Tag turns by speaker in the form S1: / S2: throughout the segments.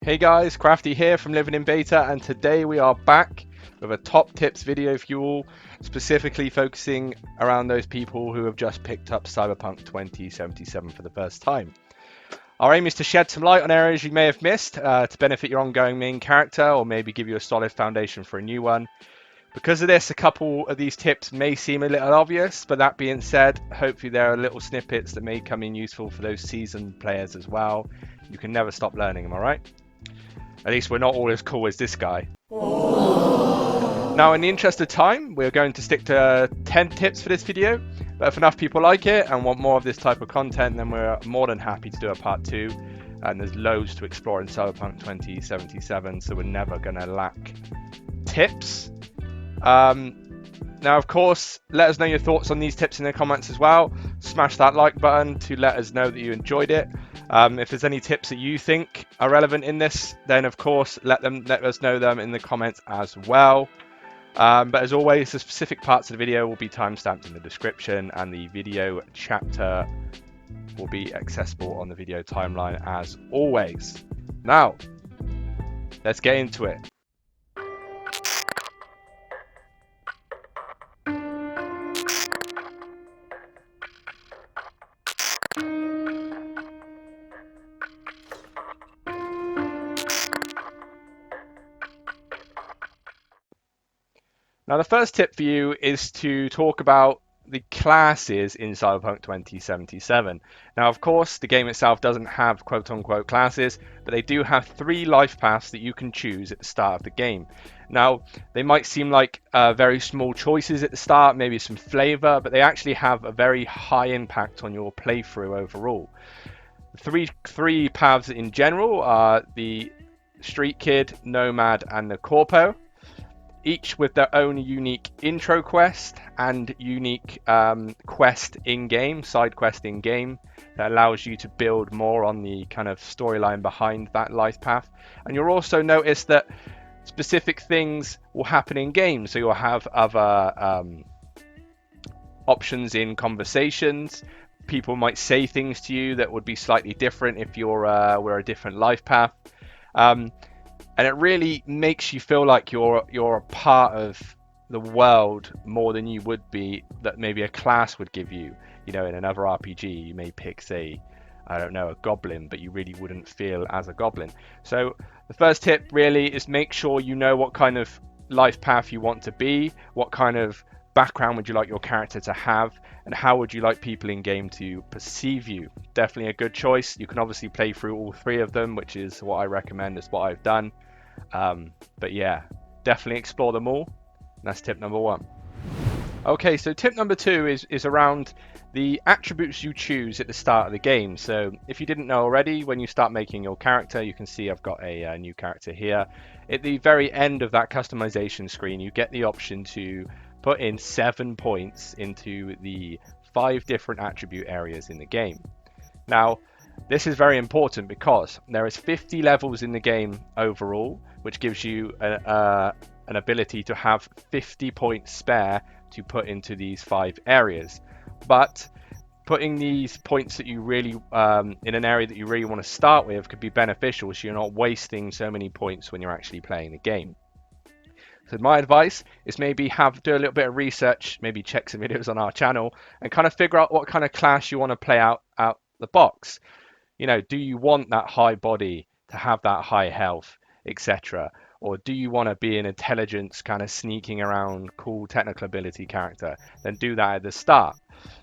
S1: Hey guys, Crafty here from Living in Beta, and today we are back with a top tips video for you all, specifically focusing around those people who have just picked up Cyberpunk 2077 for the first time. Our aim is to shed some light on areas you may have missed to benefit your ongoing main character, or maybe give you a solid foundation for a new one. Because of this, a couple of these tips may seem a little obvious, but that being said, hopefully there are little snippets that may come in useful for those seasoned players as well. You can never stop learning them, alright? At least we're not all as cool as this guy. Now, in the interest of time, we're going to stick to 10 tips for this video, but if enough people like it and want more of this type of content, then we're more than happy to do a part 2, and there's loads to explore in Cyberpunk 2077, so we're never going to lack tips. Now, of course, let us know your thoughts on these tips in the comments as well. Smash that like button to let us know that you enjoyed it. If there's any tips that you think are relevant in this, then of course let us know them in the comments as well. But as always, the specific parts of the video will be timestamped in the description, and the video chapter will be accessible on the video timeline as always. Now, let's get into it. Now, the first tip for you is to talk about the classes in Cyberpunk 2077. Now, of course, the game itself doesn't have quote-unquote classes, but they do have 3 life paths that you can choose at the start of the game. Now, they might seem like very small choices at the start, maybe some flavor, but they actually have a very high impact on your playthrough overall. The three paths in general are the Street Kid, Nomad, and the Corpo, each with their own unique intro quest and unique quest in-game, side quest in-game, that allows you to build more on the kind of storyline behind that life path. And you'll also notice that specific things will happen in-game, so you'll have other options in conversations. People might say things to you that would be slightly different if you're were a different life path. And it really makes you feel like you're a part of the world more than you would be that maybe a class would give you. You know, in another RPG, you may pick, say, I don't know, a goblin, but you really wouldn't feel as a goblin. So the first tip really is make sure you know what kind of life path you want to be, what kind of background would you like your character to have, and how would you like people in game to perceive you. Definitely a good choice. You can obviously play through all 3 of them, which is what I recommend, is what I've done. But yeah, definitely explore them all. That's tip number 1. Okay, so tip number 2 is around the attributes you choose at the start of the game. So if you didn't know already, when you start making your character, you can see I've got a new character here. At the very end of that customization screen, you get the option to put in 7 points into the 5 different attribute areas in the game. Now, this is very important because there is 50 levels in the game overall, which gives you an ability to have 50 points spare to put into these 5 areas. But putting these points that you really in an area that you really want to start with could be beneficial, so you're not wasting so many points when you're actually playing the game. So my advice is maybe do a little bit of research, maybe check some videos on our channel, and kind of figure out what kind of class you want to play out the box. You know, do you want that high body to have that high health, etc.? Or do you want to be an intelligence kind of sneaking around, cool technical ability character? Then do that at the start,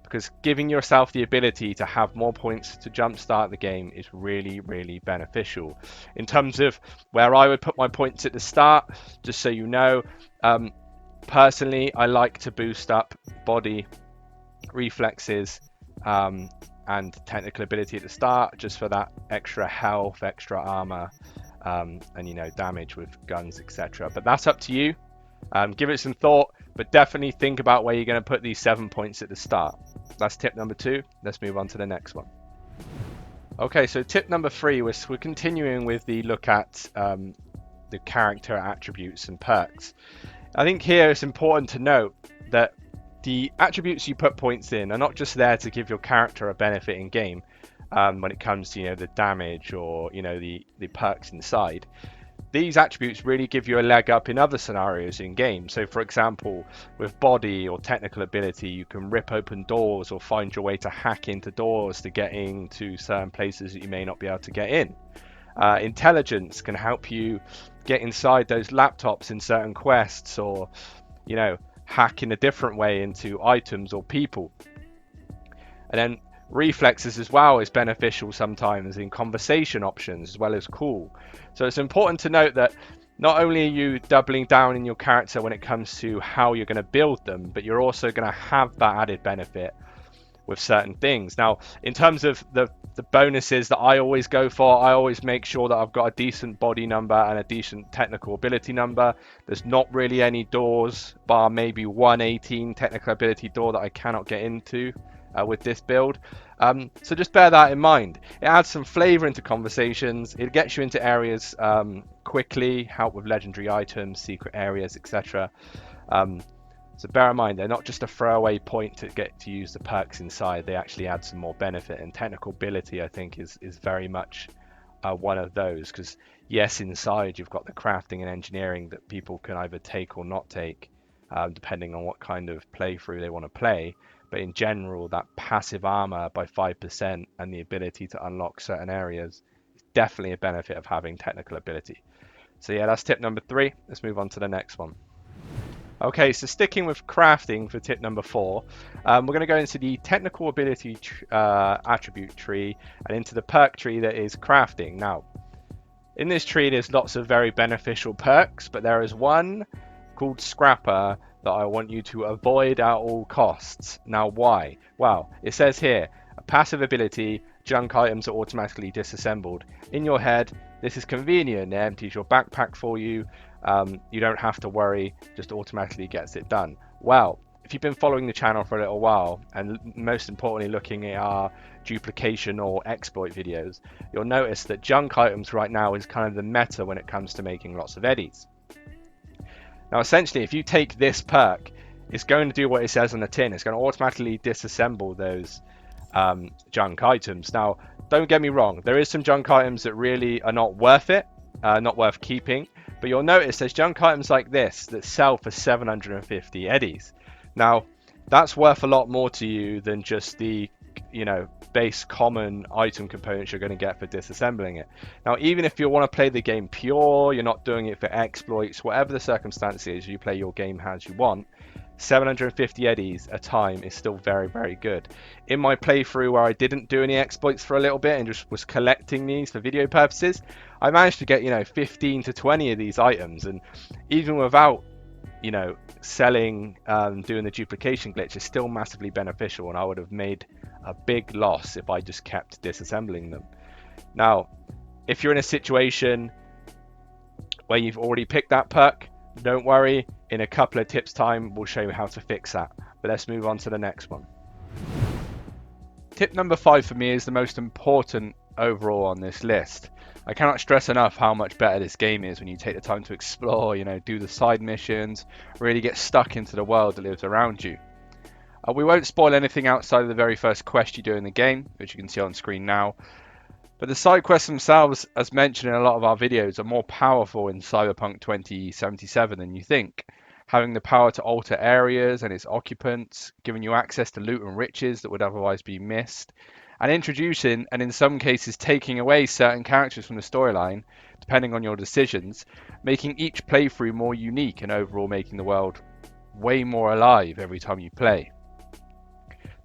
S1: because giving yourself the ability to have more points to jumpstart the game is really, really beneficial. In terms of where I would put my points at the start, just so you know, personally, I like to boost up body, reflexes, and technical ability at the start, just for that extra health, extra armor, and you know, damage with guns, etc. But that's up to you. Give it some thought, but definitely think about where you're going to put these 7 points at the start. That's tip number 2. Let's move on to the next one. Okay, so tip number 3 we're continuing with the look at the character attributes and perks. I think here it's important to note that the attributes you put points in are not just there to give your character a benefit in game. when it comes to the damage or the perks inside. These attributes really give you a leg up in other scenarios in game. So for example, with body or technical ability, you can rip open doors or find your way to hack into doors to get into certain places that you may not be able to get in. Intelligence can help you get inside those laptops in certain quests, or hack in a different way into items or people. And then reflexes as well is beneficial sometimes in conversation options as well as cool. So it's important to note that not only are you doubling down in your character when it comes to how you're going to build them, but you're also going to have that added benefit with certain things. Now, in terms of the bonuses that I always go for, I always make sure that I've got a decent body number and a decent technical ability number. There's not really any doors, bar maybe 118 technical ability door that I cannot get into with this build. So just bear that in mind. It adds some flavor into conversations. It gets you into areas quickly, help with legendary items, secret areas, etc. So bear in mind, they're not just a throwaway point to get to use the perks inside. They actually add some more benefit, and technical ability, I think, is very much one of those. Because yes, inside you've got the crafting and engineering that people can either take or not take, depending on what kind of playthrough they want to play. But in general, that passive armor by 5% and the ability to unlock certain areas is definitely a benefit of having technical ability. So yeah, that's tip number 3. Let's move on to the next one. Okay, so sticking with crafting for tip number 4, we're going to go into the technical ability attribute tree and into the perk tree that is crafting. Now, in this tree, there's lots of very beneficial perks, but there is one called Scrapper that I want you to avoid at all costs. Now, why? Well, it says here, a passive ability, junk items are automatically disassembled. In your head, this is convenient. It empties your backpack for you. You don't have to worry, just automatically gets it done. Well, if you've been following the channel for a little while, and most importantly looking at our duplication or exploit videos, you'll notice that junk items right now is kind of the meta when it comes to making lots of eddies. Now essentially, if you take this perk, it's going to do what it says on the tin. It's going to automatically disassemble those junk items. Now, don't get me wrong, there is some junk items that really are not worth it, not worth keeping, but you'll notice there's junk items like this that sell for 750 eddies. Now, that's worth a lot more to you than just the base common item components you're going to get for disassembling it. Now, even if you want to play the game pure, you're not doing it for exploits, whatever the circumstances, you play your game as you want, 750 eddies a time is still very, very good. In my playthrough where I didn't do any exploits for a little bit and just was collecting these for video purposes, I managed to get 15 to 20 of these items, and even without selling, doing the duplication glitch is still massively beneficial, and I would have made a big loss if I just kept disassembling them. Now, if you're in a situation where you've already picked that perk, don't worry, in a couple of tips time we'll show you how to fix that. But let's move on to the next one. Tip number 5 for me is the most important overall on this list. I cannot stress enough how much better this game is when you take the time to explore, do the side missions, really get stuck into the world that lives around you. We won't spoil anything outside of the very first quest you do in the game, which you can see on screen now. But the side quests themselves, as mentioned in a lot of our videos, are more powerful in Cyberpunk 2077 than you think. Having the power to alter areas and its occupants, giving you access to loot and riches that would otherwise be missed, and introducing, and in some cases taking away certain characters from the storyline, depending on your decisions, making each playthrough more unique and overall making the world way more alive every time you play.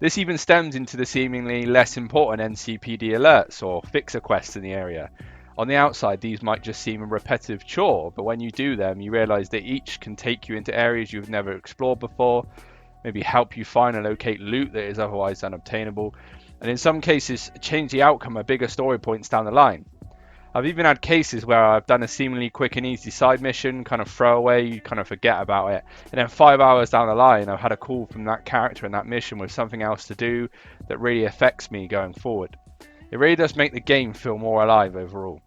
S1: This even stems into the seemingly less important NCPD alerts or fixer quests in the area. On the outside, these might just seem a repetitive chore, but when you do them, you realise that each can take you into areas you've never explored before, maybe help you find and locate loot that is otherwise unobtainable, and in some cases, change the outcome of bigger story points down the line. I've even had cases where I've done a seemingly quick and easy side mission, kind of throwaway, you kind of forget about it, and then 5 hours down the line I've had a call from that character in that mission with something else to do that really affects me going forward. It really does make the game feel more alive overall.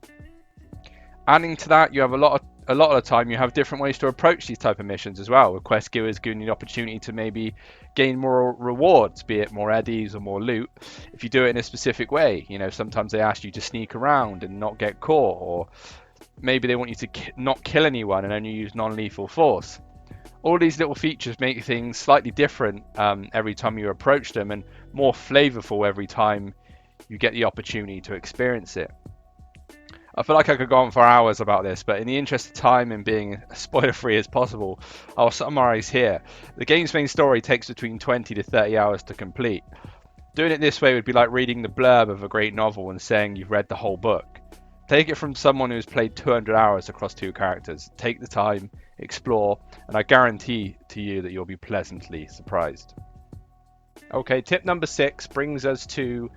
S1: Adding to that, you have a lot of a lot of the time you have different ways to approach these type of missions as well, with quest givers giving you the opportunity to maybe gain more rewards, be it more eddies or more loot, if you do it in a specific way. You know, sometimes they ask you to sneak around and not get caught, or maybe they want you to not kill anyone and only use non-lethal force. All these little features make things slightly different every time you approach them, and more flavorful every time you get the opportunity to experience it. I feel like I could go on for hours about this, but in the interest of time and being as spoiler free as possible, I'll summarize here. The game's main story takes between 20 to 30 hours to complete. Doing it this way would be like reading the blurb of a great novel and saying you've read the whole book. Take it from someone who's played 200 hours across 2 characters. Take the time, explore, and I guarantee to you that you'll be pleasantly surprised. Okay, tip number 6 brings us to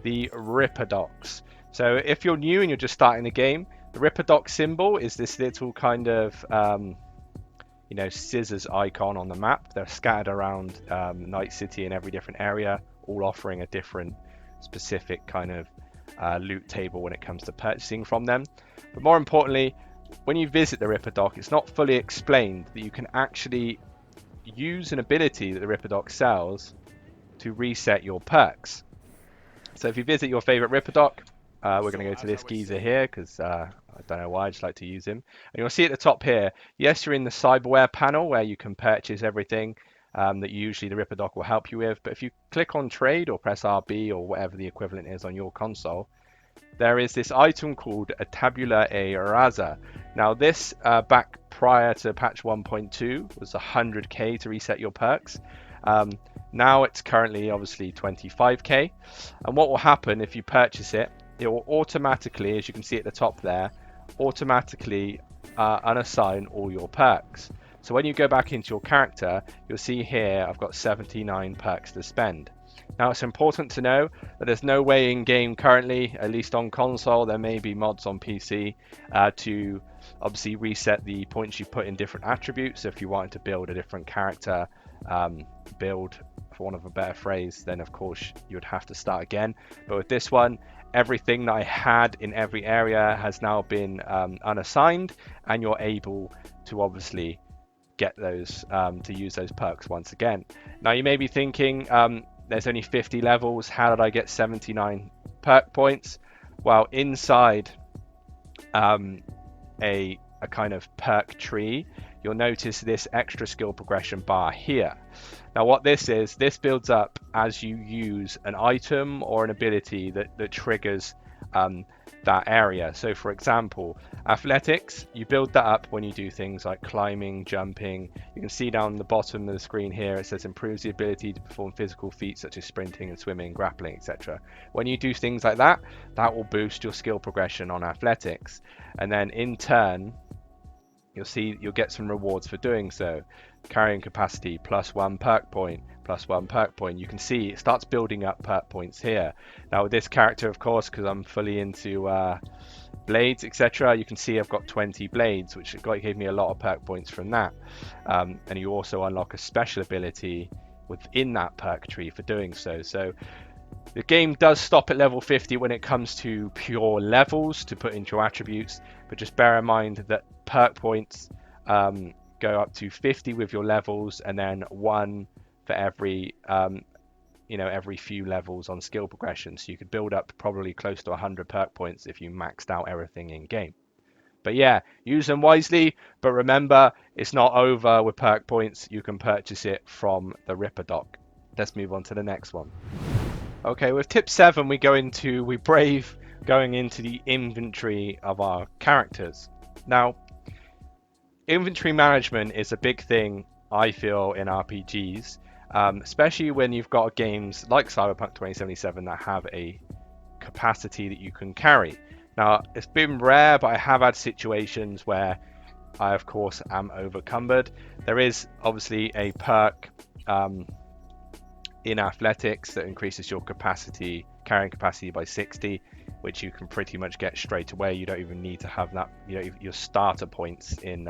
S1: the Ripper Docs. So if you're new and you're just starting the game, the Ripper Doc symbol is this little kind of, scissors icon on the map. They're scattered around Night City in every different area, all offering a different specific kind of loot table when it comes to purchasing from them. But more importantly, when you visit the Ripper Doc, it's not fully explained that you can actually use an ability that the Ripper Doc sells to reset your perks. So if you visit your favorite Ripper Doc, we're going to go to this geezer here because I don't know why, I just like to use him. And you'll see at the top here, yes, you're in the cyberware panel where you can purchase everything that usually the Ripper Doc will help you with. But if you click on trade or press RB or whatever the equivalent is on your console, there is this item called a Tabula E-Rasa. Now this back prior to patch 1.2 was 100k to reset your perks. Now it's currently obviously 25k. And what will happen if you purchase it, it will automatically, as you can see at the top there, automatically unassign all your perks. So when you go back into your character, you'll see here I've got 79 perks to spend. Now it's important to know that there's no way in game currently, at least on console, there may be mods on PC to obviously reset the points you put in different attributes. So if you wanted to build a different character build, for want of a better phrase, then of course you would have to start again. But with this one, everything that I had in every area has now been unassigned, and you're able to obviously get those to use those perks once again. Now you may be thinking, there's only 50 levels, how did I get 79 perk points? Well, inside a kind of perk tree, you'll notice this extra skill progression bar here. Now what this is, this builds up as you use an item or an ability that triggers that area. So for example, athletics, you build that up when you do things like climbing, jumping. You can see down the bottom of the screen here, it says improves the ability to perform physical feats such as sprinting and swimming, grappling, etc. When you do things like that, that will boost your skill progression on athletics. And then in turn, you'll get some rewards for doing so. Carrying capacity, +1 perk point, +1 perk point. You can see it starts building up perk points here. Now with this character, of course, because I'm fully into blades, etc., you can see I've got 20 blades, which gave me a lot of perk points from that. And you also unlock a special ability within that perk tree for doing so. So the game does stop at level 50 when it comes to pure levels to put into your attributes, but just bear in mind that perk points go up to 50 with your levels, and then 1 for every every few levels on skill progression. So you could build up probably close to 100 perk points if you maxed out everything in game. But yeah, use them wisely, but remember, it's not over with perk points. You can purchase it from the Ripper Doc. Let's move on to the next one. Okay, with tip 7, we brave going into the inventory of our characters. Now, inventory management is a big thing, I feel, in RPGs, especially when you've got games like Cyberpunk 2077 that have a capacity that you can carry. Now, it's been rare, but I have had situations where I, of course, am overcumbered. There is obviously a perk in athletics that increases your carrying capacity by 60, which you can pretty much get straight away. You don't even need to have that. Your starter points in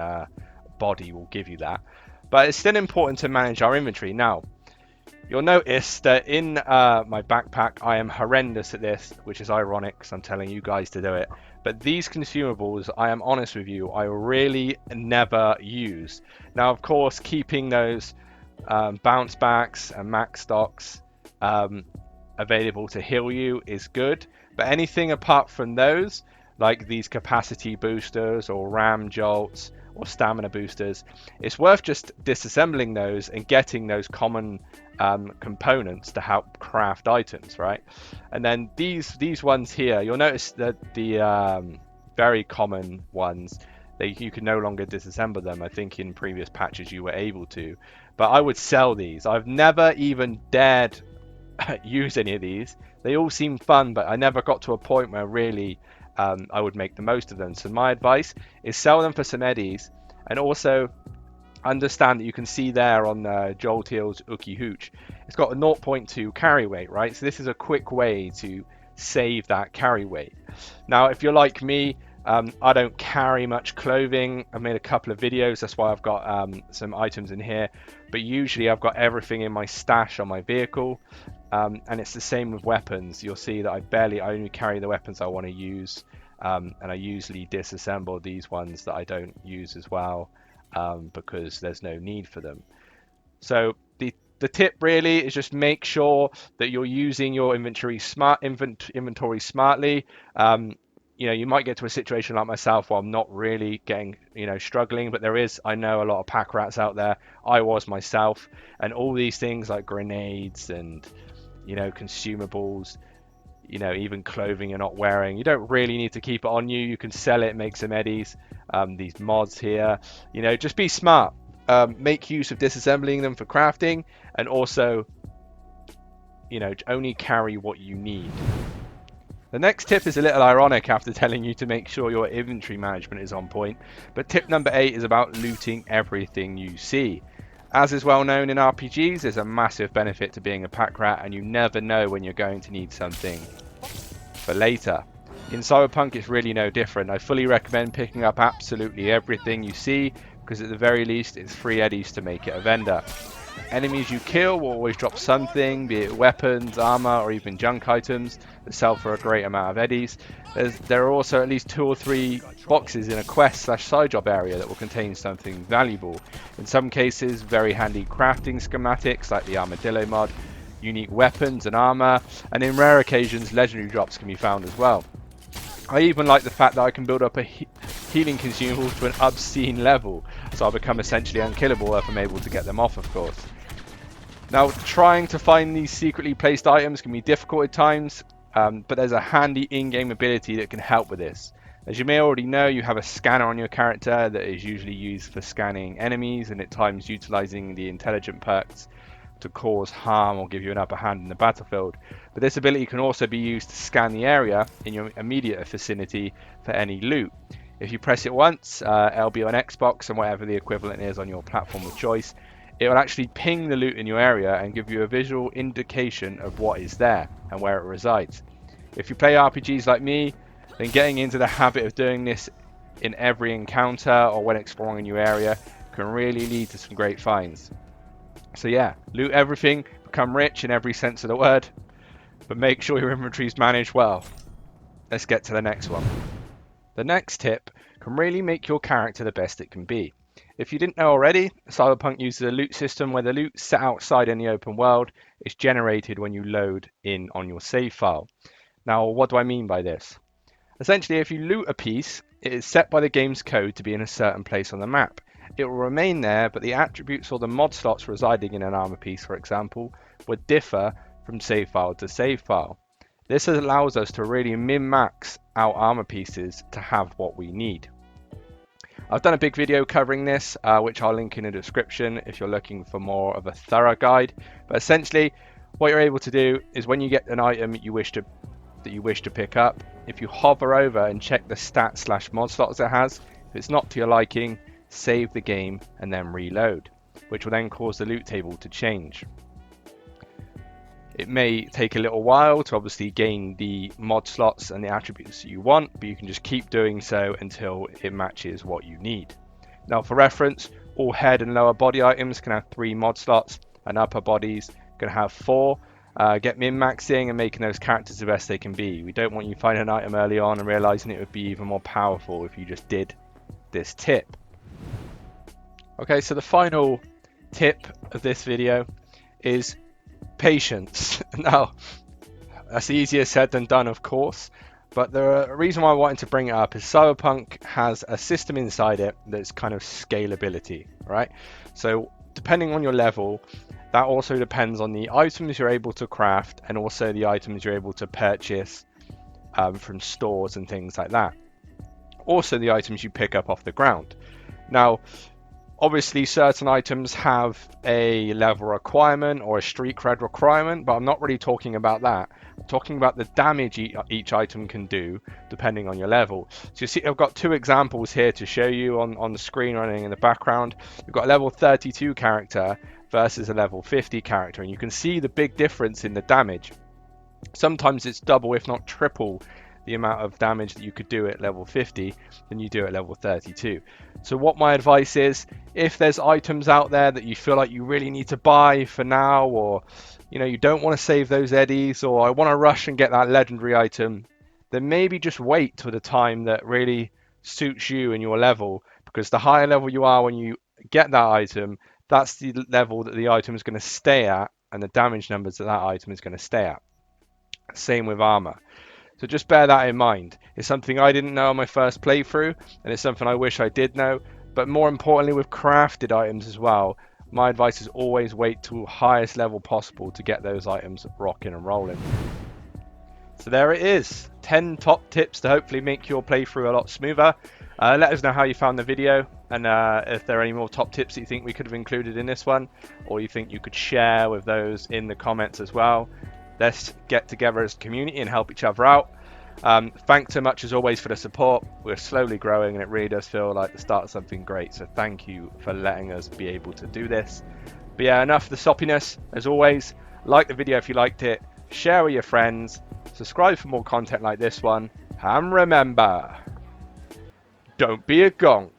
S1: body will give you that. But it's still important to manage our inventory. Now, you'll notice that in my backpack, I am horrendous at this, which is ironic because I'm telling you guys to do it. But these consumables, I am honest with you, I really never use. Now, of course, keeping those bounce backs and max stocks available to heal you is good, but anything apart from those, like these capacity boosters or ram jolts or stamina boosters, it's worth just disassembling those and getting those common components to help craft items, right? And then these ones here, you'll notice that the very common ones, you can no longer disassemble them. I think in previous patches you were able to, but I would sell these. I've never even dared use any of these. They all seem fun, but I never got to a point where really I would make the most of them. So my advice is sell them for some eddies, and also understand that you can see there on Jolteel's Uki Hooch, it's got a 0.2 carry weight, right? So this is a quick way to save that carry weight. Now, if you're like me, I don't carry much clothing. I've made a couple of videos, that's why I've got some items in here, but usually I've got everything in my stash on my vehicle. And it's the same with weapons. You'll see that I only carry the weapons I want to use, and I usually disassemble these ones that I don't use as well, because there's no need for them. So the tip really is just make sure that you're using your inventory smartly. You might get to a situation like myself where I'm not really getting, struggling, but I know a lot of pack rats out there. I was myself, and all these things like grenades and consumables, even clothing you're not wearing, you don't really need to keep it on you. You can sell it, make some eddies. These mods here, just be smart. Make use of disassembling them for crafting, and also only carry what you need. The next tip is a little ironic after telling you to make sure your inventory management is on point, but tip number 8 is about looting everything you see. As is well known in RPGs, there's a massive benefit to being a pack rat, and you never know when you're going to need something for later. In Cyberpunk, it's really no different. I fully recommend picking up absolutely everything you see, because at the very least, it's free eddies to make it a vendor. Enemies you kill will always drop something, be it weapons, armor, or even junk items that sell for a great amount of eddies. There are also at least 2 or 3 boxes in a quest/side job area that will contain something valuable. In some cases, very handy crafting schematics like the armadillo mod, unique weapons and armor, and in rare occasions, legendary drops can be found as well. I even like the fact that I can build up a healing consumable to an obscene level, so I'll become essentially unkillable if I'm able to get them off, of course. Now, trying to find these secretly placed items can be difficult at times, but there's a handy in-game ability that can help with this. As you may already know, you have a scanner on your character that is usually used for scanning enemies, and at times utilizing the intelligent perks to cause harm or give you an upper hand in the battlefield. But this ability can also be used to scan the area in your immediate vicinity for any loot. If you press it once, it'll be on Xbox and whatever the equivalent is on your platform of choice. It will actually ping the loot in your area and give you a visual indication of what is there and where it resides. If you play RPGs like me, then getting into the habit of doing this in every encounter or when exploring a new area can really lead to some great finds. So yeah, loot everything, become rich in every sense of the word, but make sure your inventory is managed well. Let's get to the next one. The next tip can really make your character the best it can be. If you didn't know already, Cyberpunk uses a loot system where the loot set outside in the open world is generated when you load in on your save file. Now, what do I mean by this? Essentially, if you loot a piece, it is set by the game's code to be in a certain place on the map. It will remain there, but the attributes or the mod slots residing in an armor piece, for example, would differ from save file to save file. This allows us to really min-max our armor pieces to have what we need. I've done a big video covering this, which I'll link in the description if you're looking for more of a thorough guide. But essentially, what you're able to do is when you get an item that you wish to pick up, if you hover over and check the stat/mod slots it has, if it's not to your liking, save the game and then reload, which will then cause the loot table to change. It may take a little while to obviously gain the mod slots and the attributes you want, but you can just keep doing so until it matches what you need. Now, for reference, all head and lower body items can have 3 mod slots, and upper bodies can have 4. get min-maxing and making those characters the best they can be. We don't want you finding an item early on and realizing it would be even more powerful if you just did this tip. Okay, so the final tip of this video is patience. Now, that's easier said than done, of course, but the reason why I wanted to bring it up is Cyberpunk has a system inside it that's kind of scalability, right? So depending on your level, that also depends on the items you're able to craft and also the items you're able to purchase from stores and things like that. Also the items you pick up off the ground. Now, obviously certain items have a level requirement or a street cred requirement, but I'm not really talking about that. I'm talking about the damage each item can do depending on your level. So you see I've got two examples here to show you on the screen running in the background. We've got a level 32 character versus a level 50 character, and you can see the big difference in the damage. Sometimes it's double if not triple the amount of damage that you could do at level 50 than you do at level 32. So what my advice is, if there's items out there that you feel like you really need to buy for now, or you don't want to save those eddies, or I want to rush and get that legendary item, then maybe just wait till the time that really suits you and your level, because the higher level you are when you get that item, that's the level that the item is going to stay at and the damage numbers that item is going to stay at. Same with armor. So just bear that in mind. It's something I didn't know on my first playthrough, and it's something I wish I did know. But more importantly, with crafted items as well, my advice is always wait till highest level possible to get those items rocking and rolling. So there it is, 10 top tips to hopefully make your playthrough a lot smoother. Let us know how you found the video, and if there are any more top tips that you think we could have included in this one, or you think you could share with those in the comments as well. Let's get together as a community and help each other out. Thanks so much as always for the support. We're slowly growing and it really does feel like the start of something great. So thank you for letting us be able to do this. But yeah, enough of the soppiness. As always, like the video if you liked it, share with your friends, subscribe for more content like this one, and remember, don't be a gonk.